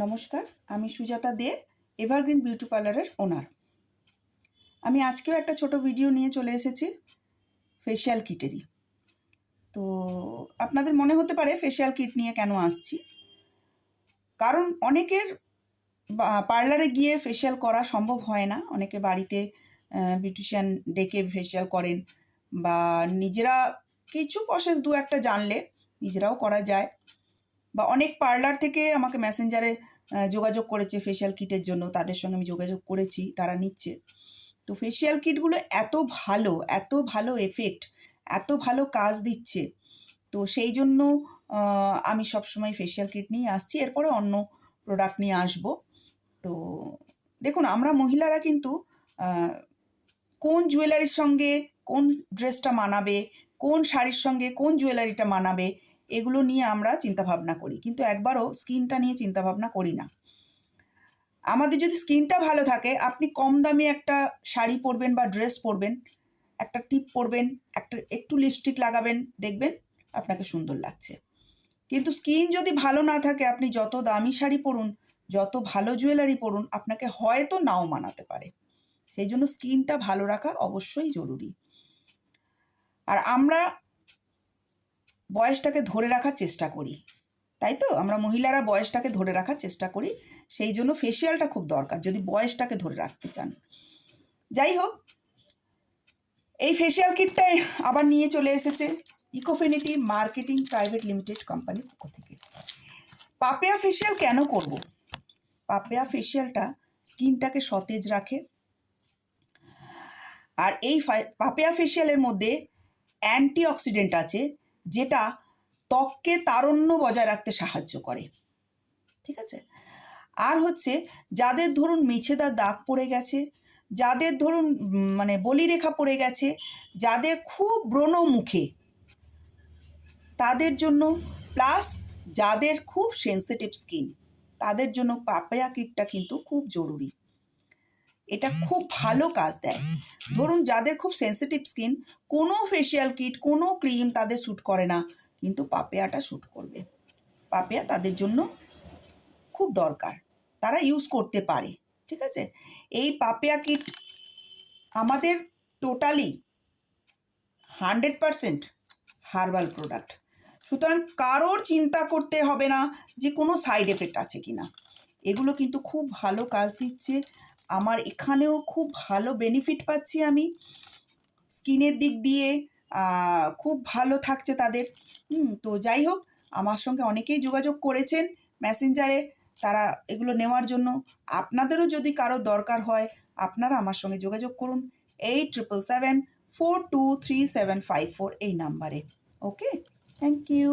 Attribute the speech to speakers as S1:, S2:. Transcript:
S1: নমস্কার, আমি সুজাতা দে, evergreen beauty পার্লারের ওনার। আমি আজকেও একটা ছোট ভিডিও নিয়ে চলে এসেছি ফেশিয়াল কিটেরই। তো আপনাদের মনে হতে পারে ফেশিয়াল কিট নিয়ে কেন আসছি, কারণ অনেকের পার্লারে গিয়ে ফেশিয়াল করা সম্ভব হয় না। অনেকে বাড়িতে বিউটিশিয়ান ডেকে ফেশিয়াল করেন, বা নিজেরা কিছু প্রসেস দু একটা জানলে নিজেরাও করা যায়, বা অনেক পার্লার থেকে আমাকে মেসেঞ্জারে যোগাযোগ করেছে ফেশিয়াল কিটের জন্য, তাদের সঙ্গে আমি যোগাযোগ করেছি, তারা নিচ্ছে। তো ফেশিয়াল কিটগুলো এত ভালো এফেক্ট, এত ভালো কাজ দিচ্ছে, তো সেই জন্য আমি সবসময় ফেশিয়াল কিট নিয়ে আসছি, এরপরে অন্য প্রোডাক্ট নিয়ে আসবো। তো দেখুন, আমরা মহিলারা কিন্তু কোন জুয়েলারির সঙ্গে কোন ড্রেসটা মানাবে, কোন শাড়ির সঙ্গে কোন জুয়েলারিটা মানাবে, এগুলো নিয়ে আমরা চিন্তাভাবনা করি, কিন্তু একবারও স্কিনটা নিয়ে চিন্তাভাবনা করি না। আমাদের যদি স্কিনটা ভালো থাকে, আপনি কম দামে একটা শাড়ি পরবেন বা ড্রেস পরবেন, একটা টিপ পরবেন, একটু লিপস্টিক লাগাবেন, দেখবেন আপনাকে সুন্দর লাগছে। কিন্তু স্কিন যদি ভালো না থাকে, আপনি যত দামি শাড়ি পরুন, যত ভালো জুয়েলারি পরুন, আপনাকে হয়তো নাও মানাতে পারে। সেই জন্য স্কিনটা ভালো রাখা অবশ্যই জরুরি। আর আমরা বয়সটাকে ধরে রাখার চেষ্টা করি, তাই তো? আমরা মহিলারা বয়সটাকে ধরে রাখার চেষ্টা করি, সেই জন্য ফেশিয়ালটা খুব দরকার যদি বয়সটাকে ধরে রাখতে চান। যাই হোক, এই ফেশিয়াল কিটটাই আবার নিয়ে চলে এসেছে ইকোফিনিটি মার্কেটিং প্রাইভেট লিমিটেড কোম্পানির পক্ষ থেকে। পাপিয়া ফেশিয়াল কেন করব? পাপিয়া ফেশিয়ালটা স্কিনটাকে সতেজ রাখে, আর এই পাপিয়া ফেশিয়ালের মধ্যে অ্যান্টিঅক্সিডেন্ট আছে, যেটা ত্বককে তারুণ্য বজায় রাখতে সাহায্য করে। ঠিক আছে? আর হচ্ছে, যাদের ধরুন মেছেদার দাগ পড়ে গেছে, যাদের ধরুন বলিরেখা পড়ে গেছে, যাদের খুব ব্রণ মুখে, তাদের জন্য, প্লাস যাদের খুব সেনসিটিভ স্কিন, তাদের জন্য পাপিয়া কিটটা কিন্তু খুব জরুরি। এটা খুব ভালো কাজ দেয়। ধরুন যাদের খুব সেনসিটিভ স্কিন, কোনো ফেশিয়াল কিট, কোনো ক্রিম তাদের শ্যুট করে না, কিন্তু পাপিয়াটা শ্যুট করবে। পাপিয়া তাদের জন্য খুব দরকার, তারা ইউজ করতে পারে। ঠিক আছে? এই পাপিয়া কিট আমাদের টোটালি 100% হার্বাল প্রোডাক্ট, সুতরাং কারোর চিন্তা করতে হবে না যে কোনো সাইড এফেক্ট আছে কি না। এগুলো কিন্তু খুব ভালো কাজ দিচ্ছে। আমার এখানেও খুব ভালো বেনিফিট পাচ্ছি আমি, স্কিনের দিক দিয়ে খুব ভালো থাকছে তাদের। তো যাই হোক, আমার সঙ্গে অনেকেই যোগাযোগ করেছেন মেসেঞ্জারে, তারা এগুলো নেওয়ার জন্য। আপনাদেরও যদি কারো দরকার হয়, আপনারা আমার সঙ্গে যোগাযোগ করুন 8777423754 এই নাম্বারে। ওকে, থ্যাংক ইউ।